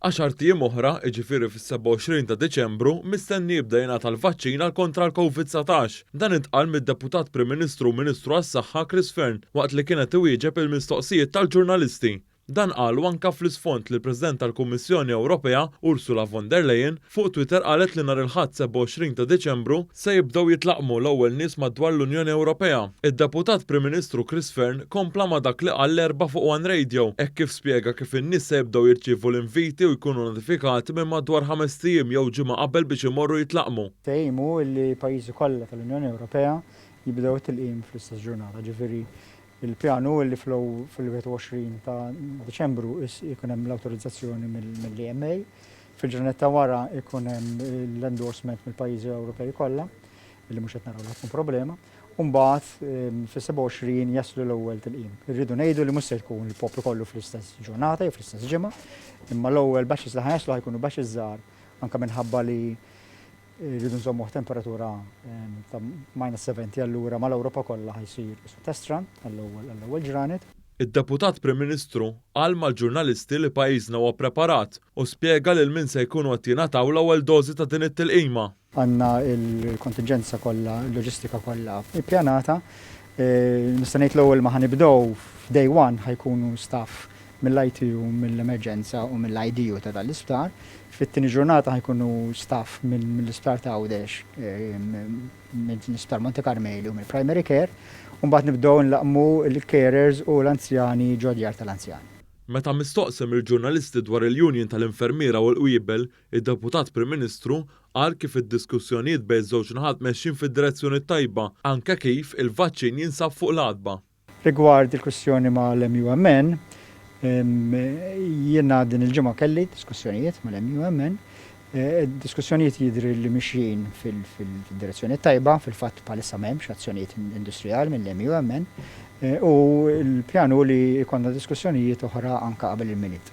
10 tiem oħra, jiġifieri fis-27 ta' Deċembru, mistenni jibda jingħata l-vaċċina kontra l-COVID-19. Dan intqal mid-Deputat Prim Ministru u Ministru għas-Saħħa Chris Fern waqt li kienet iwieġeb il-mistoqsijiet tal-ġurnalisti. Dan qalu anke fl-isfond li l-President tal-Kummissjoni Ewropea Ursula von der Leyen fuq Twitter qalet li nhar il-Ħadd 27 ta' Deċembru se jibdew jitlaqmu l-ewwel nies madwar l-Unjoni Ewropea. Id-Deputat Prim Ministru Chris Fern kompla ma' dak li qal l-erba' fuq One Radio, hekk kif spjega kif in-nies se jibdew jirċievu l-inviti u jkunu notifikati minn madwar 5 ijiem jew ġimgħa qabel biex imorru jitlaqmu. Tejmu li pajjiżi kollha tal-Unjoni Ewropea jibdew tilqim fl-istess ġurnata, ġifieri il-pjanu li fil-21 ta' Deċembru ikun hemm l-awtorizzazzjoni mill-EMA, fil-ġurnetta wara ikun hemm l-endorsement mill-pajjiżi Ewropej kollha, li mhux qed naraw ħafna problema, u mbagħad fis-27 jaslu l-ewwel tilqim. Irridu ngħidu li mhux se jkun il-poplu kollu fl-istess ġurnata jew fl-istess ġimgħa, imma l-ewwel batches li ħajaslu ħajkunu batches żgħar anke minħabba li rridu nżommu temperatura ta' -70 allura mal-Ewropa kollha ħajsir test run għall-ewwel ġranet. Id-Deputat Prim Ministru qal mal-ġurnalisti li pajjiżna huwa preparat u spjega lil min se jkunu qed jingħataw l-ewwel dożi ta' din it-tilqima. Għandna l-kontingenza kollha, l-loġistika kollha ippjanata. Nista' ngħid l-ewwel ma ħanibdew f'day one ħajkunu staff mill-ITU, mill-emerġenza u mill-IDU ta' dal-isptar. Fit-tieni ġurnata ħajkunu staff mill-isptar ta' Għawdex, mill-isptar Monte Carmeli u mill-Primary Care, u mbagħad nibdew nlaqmu l-carers u l-anzjani ġodjar tal-anzjani. Meta mistoqsim il-ġurnalisti dwar il-Union tal-Infermiera u l-Qwiebel, id-Deputat Prim Ministru qal kif id-diskussjonijiet bejn żewġ naħat mexxin fid-direzzjoni tajba, anke kif il-vaċċin jinsab fuq l-għadba. Rigward il-kwestjoni mal-MUMN, jiena din il-ġimgħa kelli diskussjonijiet mal-MUMN, diskussjonijiet jidhri li mixjin fil-direzzjoni tajba, fil-fatt bħalissa m'hemmx azzjonijiet industrijali mill-MUMN, u l-pjanu li jkollna diskussjonijiet oħra anke qabel il-Miliet.